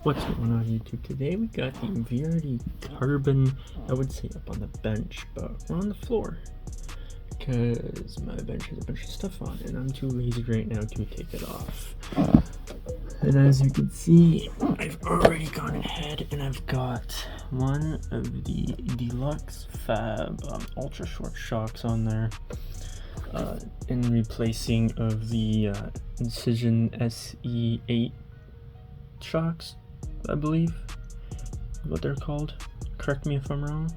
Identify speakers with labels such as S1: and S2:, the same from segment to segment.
S1: What's going on YouTube? Today we got the VRD Carbon, I would say up on the bench, but we're on the floor because my bench has a bunch of stuff on it and I'm too lazy right now to take it off. And as you can see, I've already gone ahead and I've got one of the Dluxfab ultra short shocks on there in replacing of the Incision SE8 shocks, I believe is what they're called. Correct me if I'm wrong.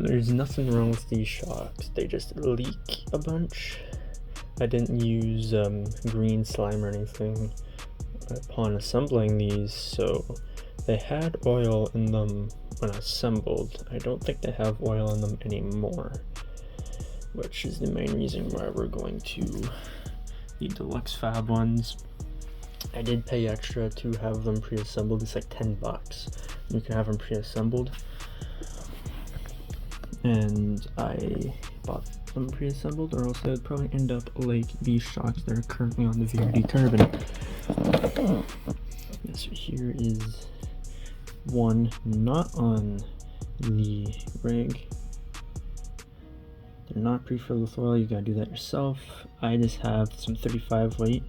S1: There's nothing wrong with these shocks, they just leak a bunch. I didn't use green slime or anything upon assembling these, so they had oil in them when assembled. I don't think they have oil in them anymore, which is the main reason why we're going to the Dluxfab ones. I did pay extra to have them pre-assembled. It's like $10. You can have them pre-assembled, and I bought them pre-assembled, or else they would probably end up like these shocks that are currently on the VRD Carbon. This here is one not on the rig. They're not pre-filled with oil, you gotta do that yourself. I just have some 35 weight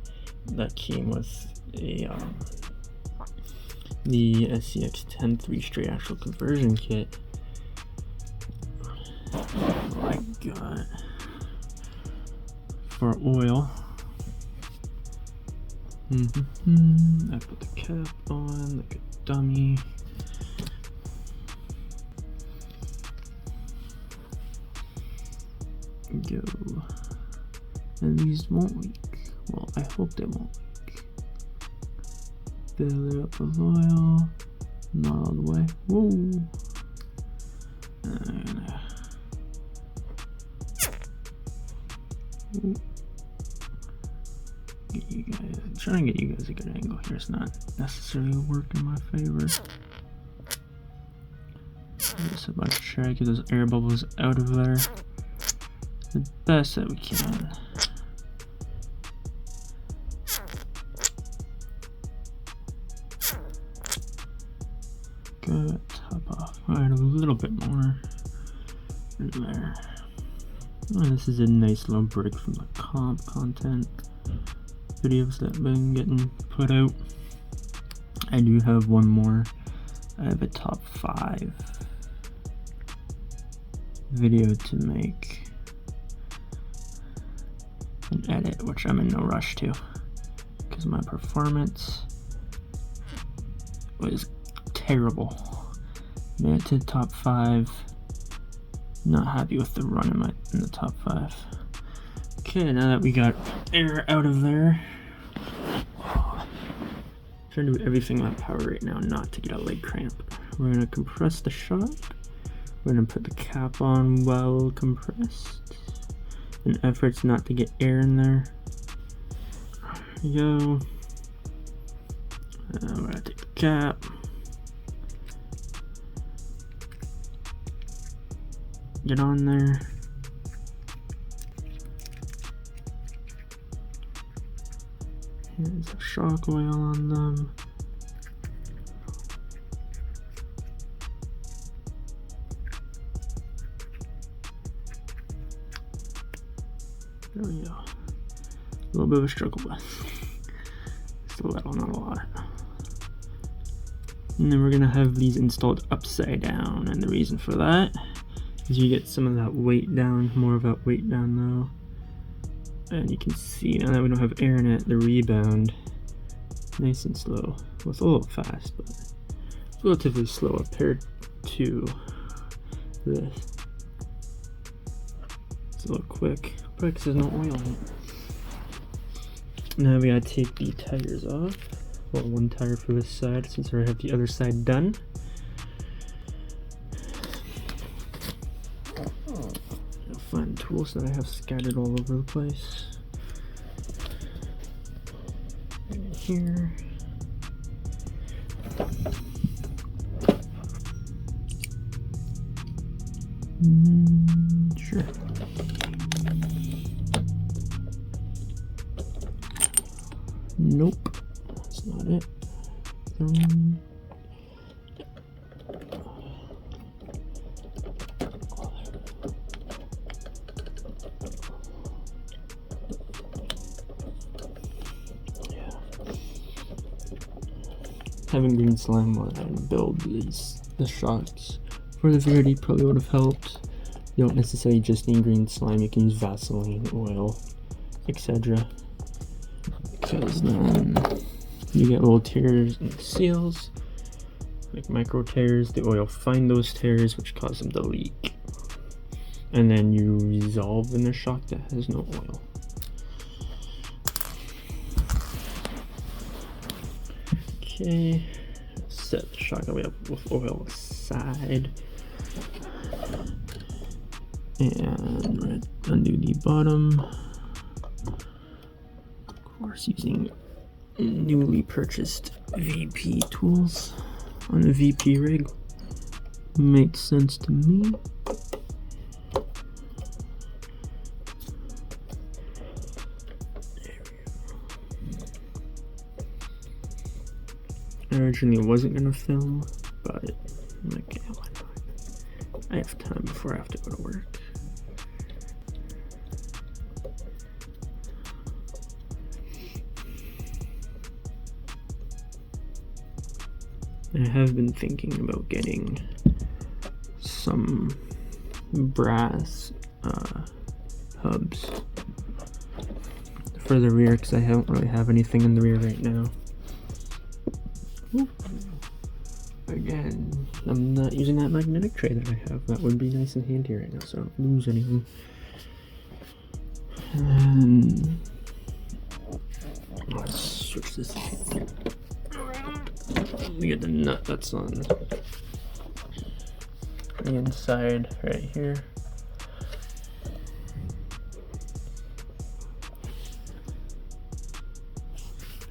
S1: that came with a the SCX-10 3-straight axle conversion kit. I got for oil. I put the cap on like a dummy. Go. And these won't leak. Well, I hope they won't leak. Fill it up with oil. Not all the way. Whoa. Get you guys. I'm trying to get you guys a good angle here. It's not necessarily working in my favor. Just a bunch of try to get those air bubbles out of there the best that we can. Good, top off. Alright, a little bit more in there. Oh, this is a nice little break from the comp content videos that have been getting put out. I do have one more. I have a top 5 video to make and edit, which I'm in no rush to because my performance was terrible. Made it to the top 5. Not happy with the run in the top 5. Okay, now that we got air out of there, trying to do everything in my power right now not to get a leg cramp. We're gonna compress the shock. We're gonna put the cap on well compressed, in efforts not to get air in there. There we go. We're gonna take the cap. Get on there. Here's the shock oil on them. There we go. A little bit of a struggle, but still a little, not a lot. And then we're gonna have these installed upside down, and the reason for that is you get some of that weight down, more of that weight down though. And you can see now that we don't have air in it, the rebound, nice and slow. Well, it's a little fast, but it's relatively slow compared to this. It's a little quick, probably because there's no oil in it. Now we gotta take the tires off. Well, one tire for this side since I already have the other side done. I'll find tools that I have scattered all over the place. And here. Sure. Nope, that's not it. bathroom. Having green slime when I build the shocks for the VRD probably would have helped. You don't necessarily just need green slime, you can use Vaseline, oil, etc. Because then you get little tears in the seals, like micro tears. The oil find those tears, which cause them to leak. And then you resolve in a shock that has no oil. Okay, set the shock away up with oil aside. And undo the bottom. Of course, using newly purchased VP tools on the VP rig makes sense to me. I originally wasn't gonna film, but I'm like, yeah, why not? I have time before I have to go to work. I have been thinking about getting some brass hubs for the rear because I don't really have anything in the rear right now. Ooh. Again, I'm not using that magnetic tray that I have. That would be nice and handy right now so I don't lose anything. And let's switch this around. We get the nut that's on the inside right here.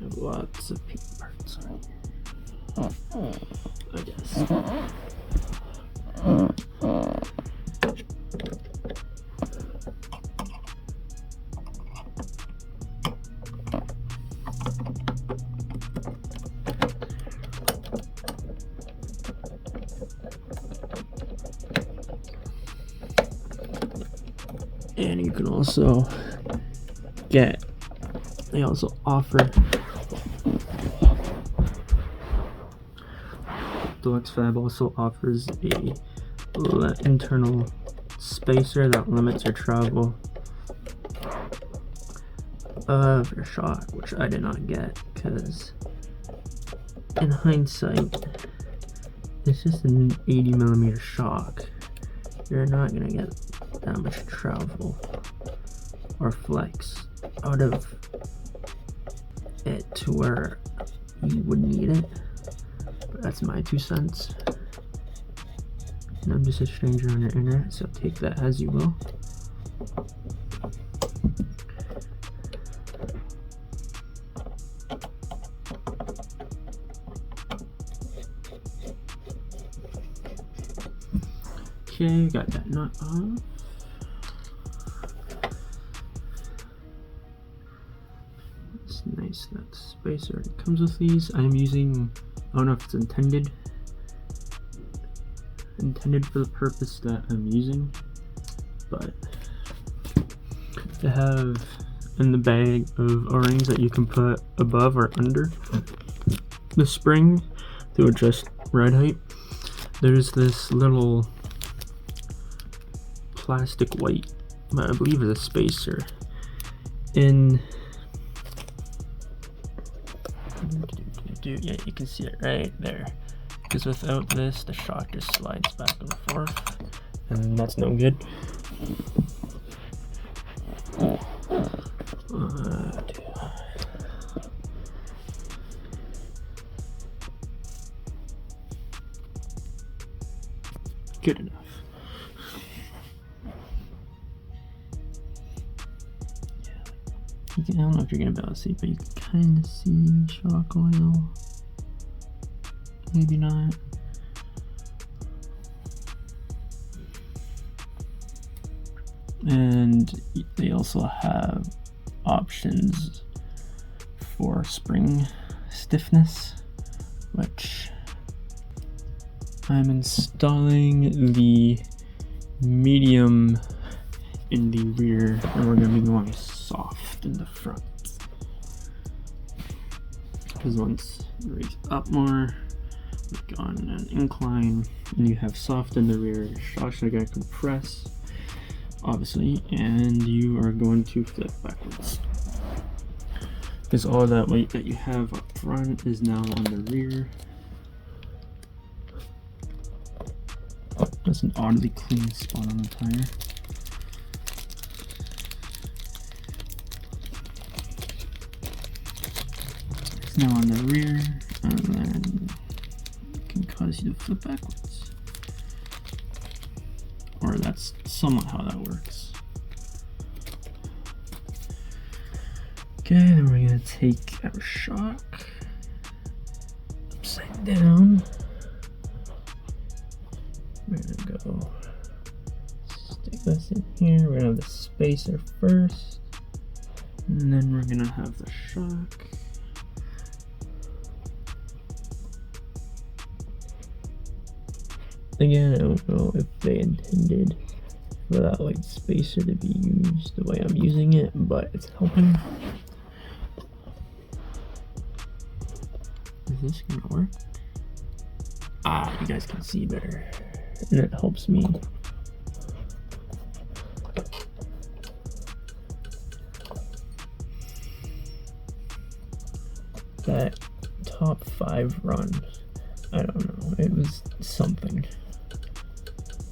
S1: I have lots of pink parts on here. I guess. And you can also get, they also offer Dluxfab also offers a internal spacer that limits your travel of your shock, which I did not get because in hindsight it's just an 80mm shock. You're not gonna get that much travel or flex out of it to where you would need it. That's my 2 cents. And I'm just a stranger on the internet, so take that as you will. Okay, got that nut off. It's nice that spacer already comes with these. I'm using, I don't know if it's intended for the purpose that I'm using, but they have in the bag of O-rings that you can put above or under the spring to adjust ride height. There's this little plastic white, but I believe is a spacer in. Yeah, you can see it right there. Because without this, the shock just slides back and forth, and that's no good. Good enough. I don't know if you're gonna be able to see, but you can kind of see shock oil. Maybe not. And they also have options for spring stiffness which I'm installing the medium in the rear, and we're going to be going soft in the front. Because once you raise up more, like on an incline, and you have soft in the rear, your shocks are going to compress, obviously, and you are going to flip backwards. Because all that weight that you have up front is now on the rear. That's an oddly clean spot on the tire. It's now on the rear, and then it can cause you to flip backwards. Or that's somewhat how that works. Okay, then we're gonna take our shock upside down. We're gonna go stick this in here. We're gonna have the spacer first, and then we're gonna have the shock. Again, I don't know if they intended for that like spacer to be used the way I'm using it, but it's helping. Is this gonna work? Ah, you guys can see better, and it helps me. That top 5 run, I don't know, it was something.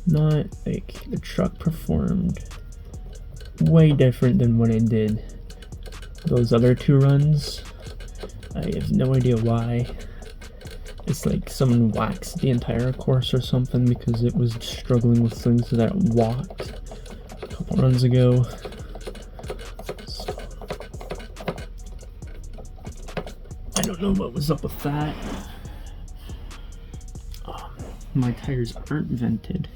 S1: Not like the truck performed way different than what it did those other 2 runs. I have no idea why. It's like someone waxed the entire course or something, because it was struggling with things that walked a couple runs ago. So, I don't know what was up with that. My tires aren't vented,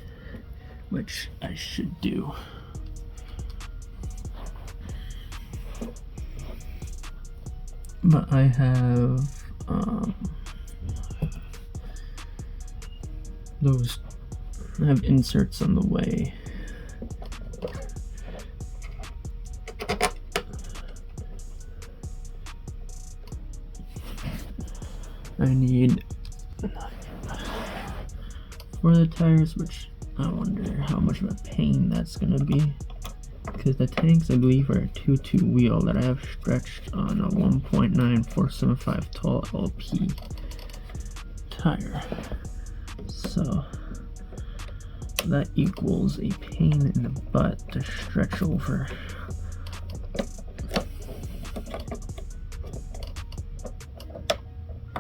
S1: which I should do. But I have I have inserts on the way. I need for the tires, which I wonder how much of a pain that's gonna be, because the tanks I believe are a 2.2 wheel that I have stretched on a 1.9475 tall LP tire, so that equals a pain in the butt to stretch over.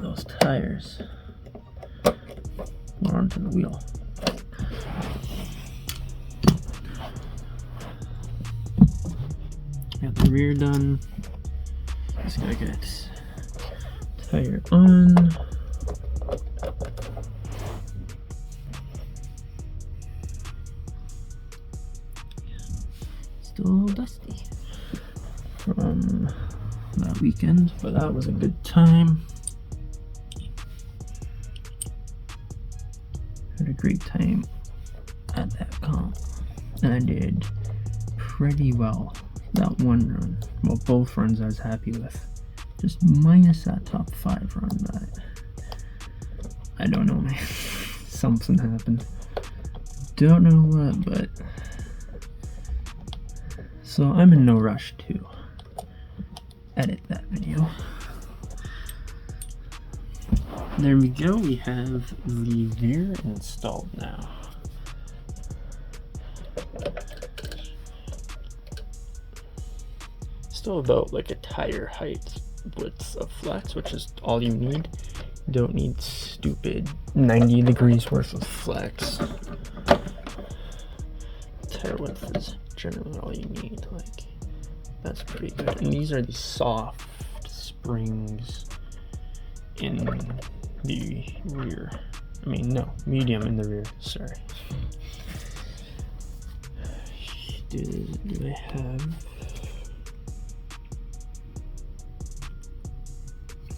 S1: Those tires or onto the wheel. Got the rear done. Just gotta get tire on. Still a little dusty from that weekend, but that was a good time. Had a great time at that comp, and I did pretty well that one run. Well, both runs I was happy with, just minus that top 5 run, but I don't know, man. Something happened, don't know what, but so I'm in no rush to edit that video. There we go, we have the veer installed now. Still about like a tire height width of flex, which is all you need. You don't need stupid 90 degrees worth of flex. Tire width is generally all you need, like that's pretty good. And these are the soft springs in the rear. I mean, no, medium in the rear, sorry. Do I have...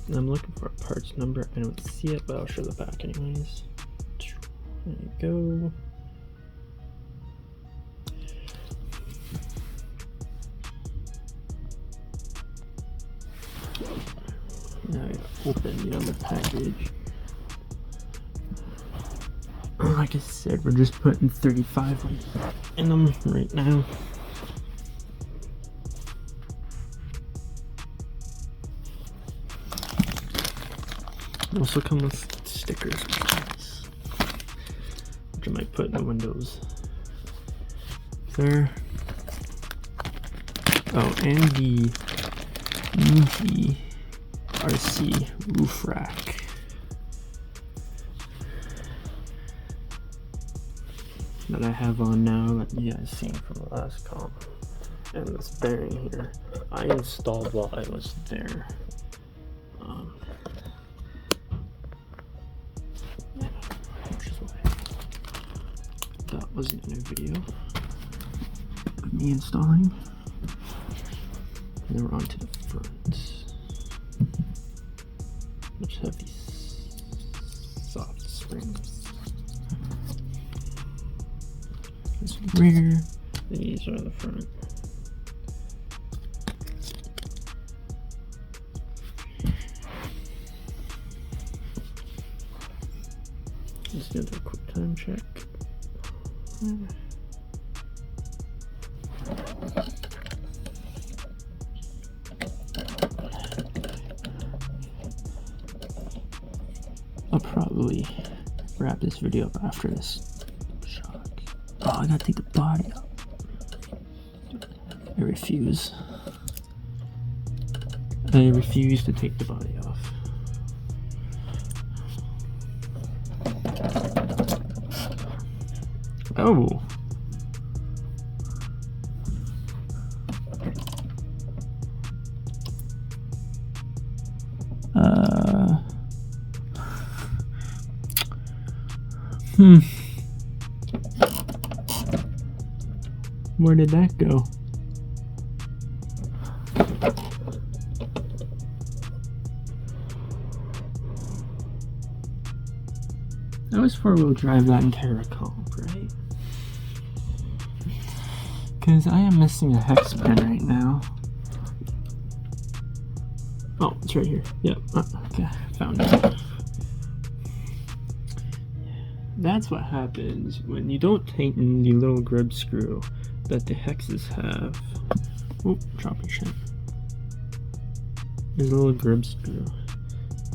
S1: I'm looking for a parts number. I don't see it, but I'll show the back anyways. There you go. Now I open the other package. Like I said, we're just putting 35 in them right now. They also come with stickers, which I might put in the windows there. Oh, and the UV RC roof rack. That I have on now that you guys seen from the last comp. And this bearing here, I installed while I was there. Yeah, which is why that wasn't in a video of me installing. And then we're on to the front, which have these soft springs. This rear, these are the front. Let's do a quick time check. I'll probably wrap this video up after this shock. Oh, I gotta take the body out. I refuse. I refuse to take the body off. Oh. Where did that go? That was 4-wheel drive that entire comp, right? Because I am missing a hex pin right now. Oh, it's right here. Yep. Okay, found it. That's what happens when you don't tighten the little grub screw that the hexes have. Oop, dropping shit. There's a little grub screw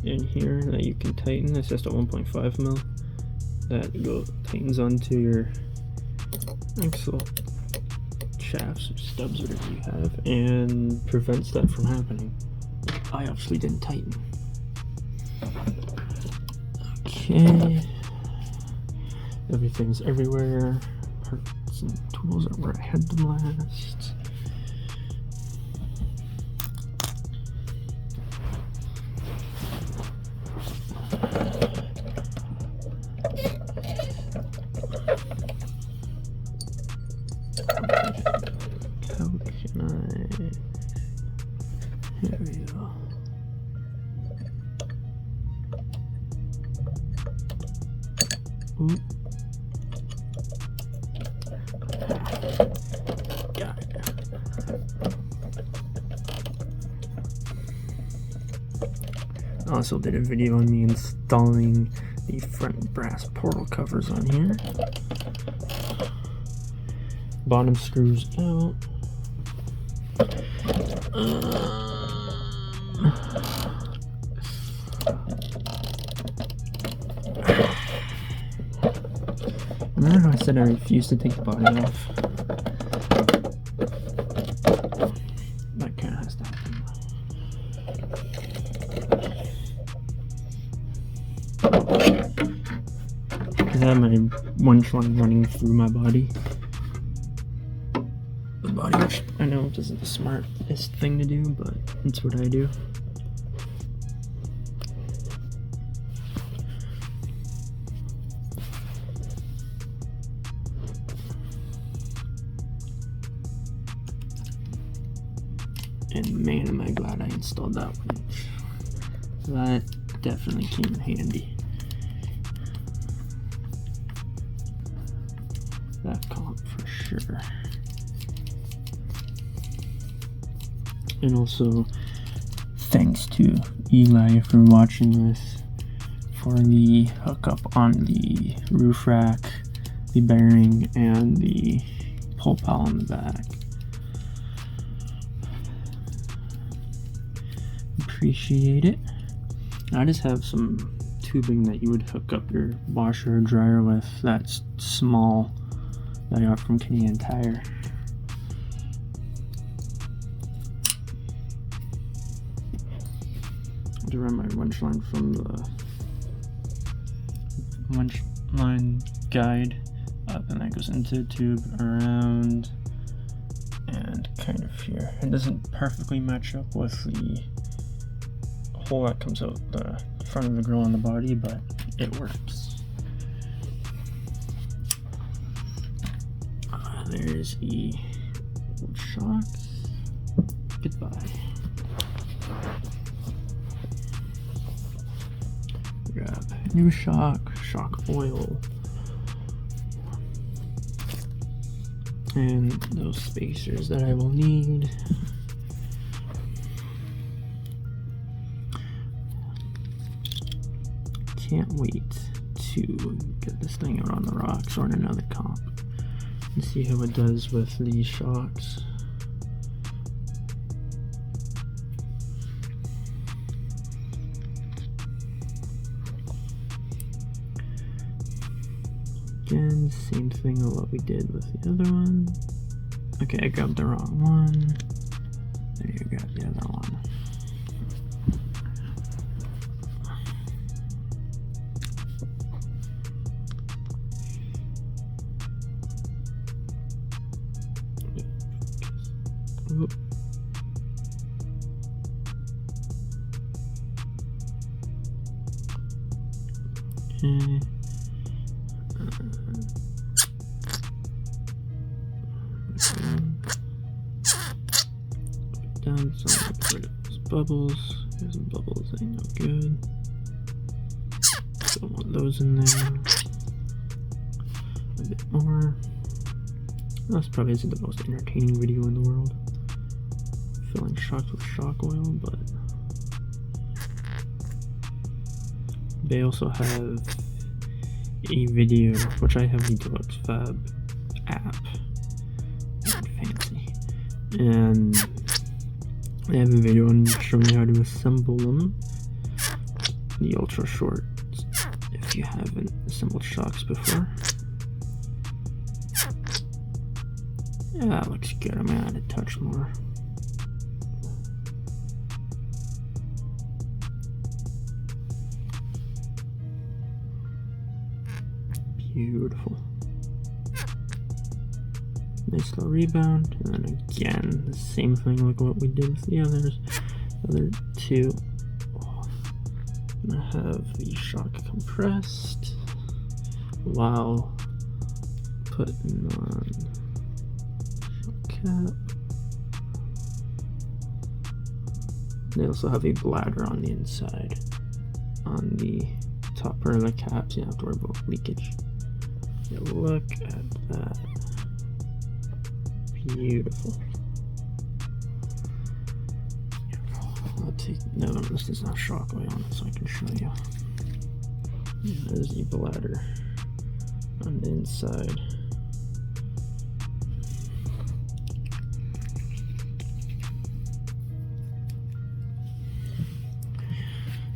S1: in here that you can tighten. It's just a 1.5 mil that tightens onto your axle shafts or stubs, whatever you have, and prevents that from happening. I actually didn't tighten. Okay. Everything's everywhere. Parts and tools are where I had them last. How can I? Here we go. Oop. Got it. I also did a video on me installing the front brass portal covers on here. Bottom screws out. Remember how I said I refused to take the body off? That kind of has to happen. Because I have my winch line running through my body. The body, which I know isn't the smartest thing to do, but it's what I do. And man, am I glad I installed that winch. That definitely came in handy. That comp for sure. And also, thanks to Eli for watching this, for the hookup on the roof rack, the bearing, and the pull pal on the back. Appreciate it. I just have some tubing that you would hook up your washer or dryer with. That's small, that I got from Canadian Tire. To run my winch line from the winch line guide up, and that goes into the tube, around, and kind of here. It doesn't perfectly match up with the hole that comes out the front of the grill on the body, but it works. There's the old shocks. Goodbye. Grab new shock oil, and those spacers that I will need. Can't wait to get this thing out on the rocks or in another comp and see how it does with these shocks. Again, same thing of what we did with the other one. Okay, I grabbed the wrong one. There you grab the other one. Oop. Okay. Down some, get rid of those bubbles. There's some bubbles, ain't no good. Don't want those in there. A bit more. This probably isn't the most entertaining video in the world. Filling shocks with shock oil, but they also have a video, which I have the Dluxfab app. Fancy. And I have a video on showing you how to assemble them. The ultra short, if you haven't assembled shocks before. Yeah, that looks good. I'm gonna add a touch more. Beautiful. Nice little rebound, and then again, the same thing like what we did with the other two. I'm gonna have the shock compressed while putting on shock cap. They also have a bladder on the inside, on the top part of the cap, so you don't have to worry about leakage. Yeah, look at that. Beautiful. I'll take, no, this does not shock oil on it, so I can show you. Yeah, there's the bladder on the inside.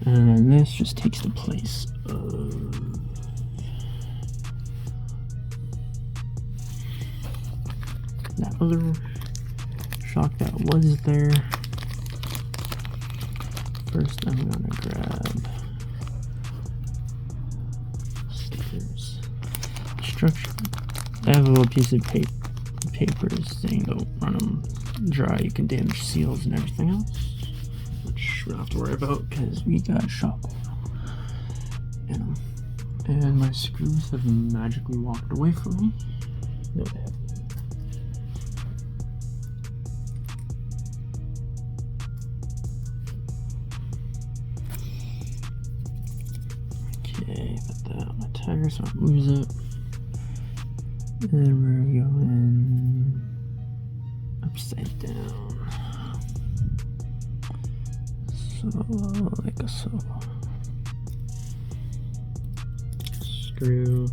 S1: And this just takes the place of that other shock that was there. First, I'm gonna grab stickers. Structure. I have a little piece of paper saying don't run them dry, you can damage seals and everything else, which we don't have to worry about because we got shock oil in them. And my screws have magically walked away from me. No, they haven't. Okay, put that on my tire so I don't lose it. And we're going upside down. So, like so. Screw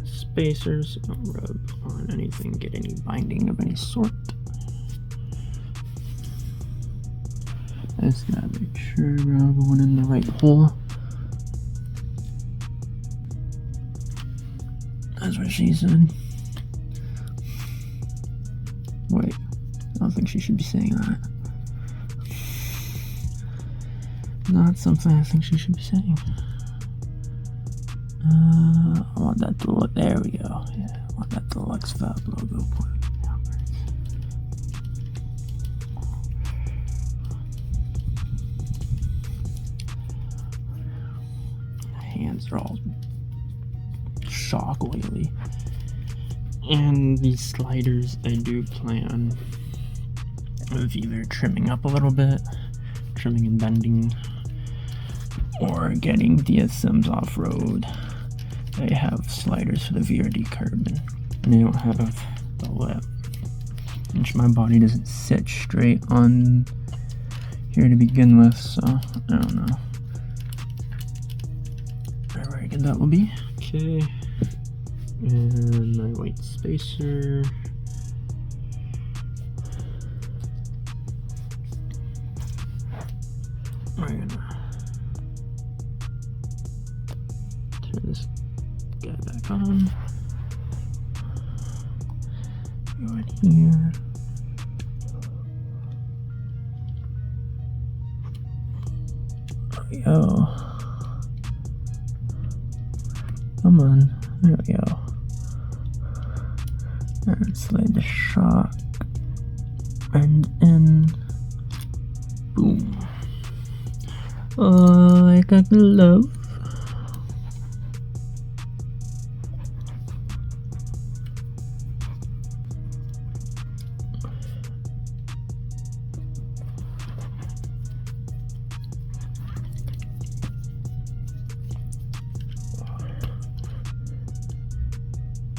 S1: spacers, don't rub on anything, get any binding of any sort. Let's now make sure we're all going in the right hole. That's what she said. Wait, I don't think she should be saying that. Not something I think she should be saying. I want that to look, there we go. Yeah, I want that Dluxfab logo pointing downwards. My hands are all shock oily. And these sliders, I do plan of either trimming up a little bit, trimming and bending, or getting DSMs off-road. They have sliders for the VRD carbon, and they don't have the lip, which my body doesn't sit straight on here to begin with, so I don't know. Very good that will be. Okay, and my white spacer. We're gonna turn this guy back on. Go in here. There we go. Come on. There we go. And slide the shock and in. Boom. Oh, like a glove.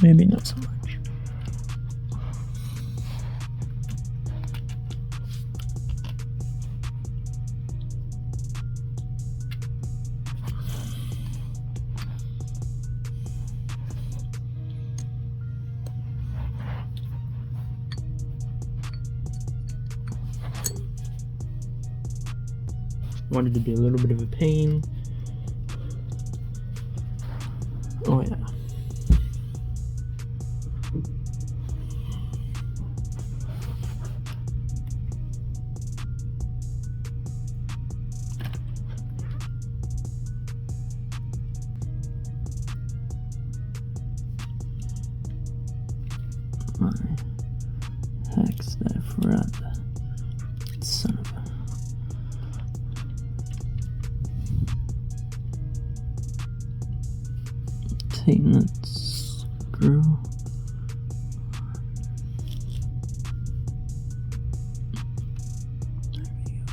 S1: Maybe not so much. Wanted to be a little bit of a pain. Oh yeah. My heck's that front. Son of a. Tighten that screw. There we go.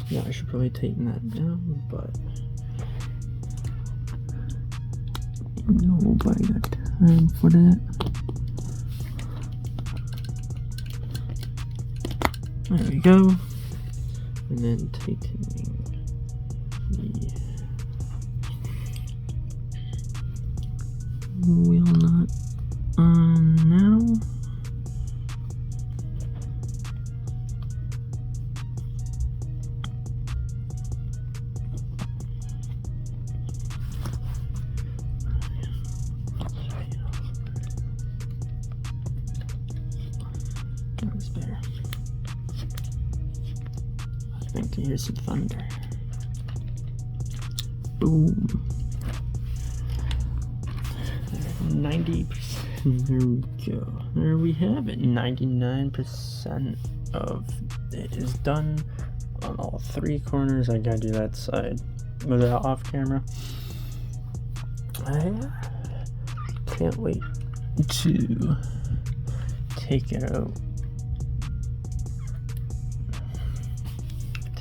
S1: Yeah, I should probably tighten that down, but nobody got time for that. There we go. And then tightening the wheel nut on now. That was better. I think to hear some thunder. Boom. 90%. There we go. There we have it. 99% of it is done on all three corners. I gotta do that side with that off camera. I can't wait to take it out.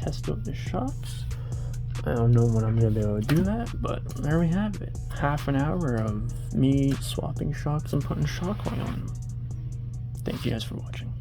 S1: test out the shocks. I don't know when I'm gonna be able to do that, but there we have it. Half an hour of me swapping shocks and putting shock oil on them. Thank you guys for watching.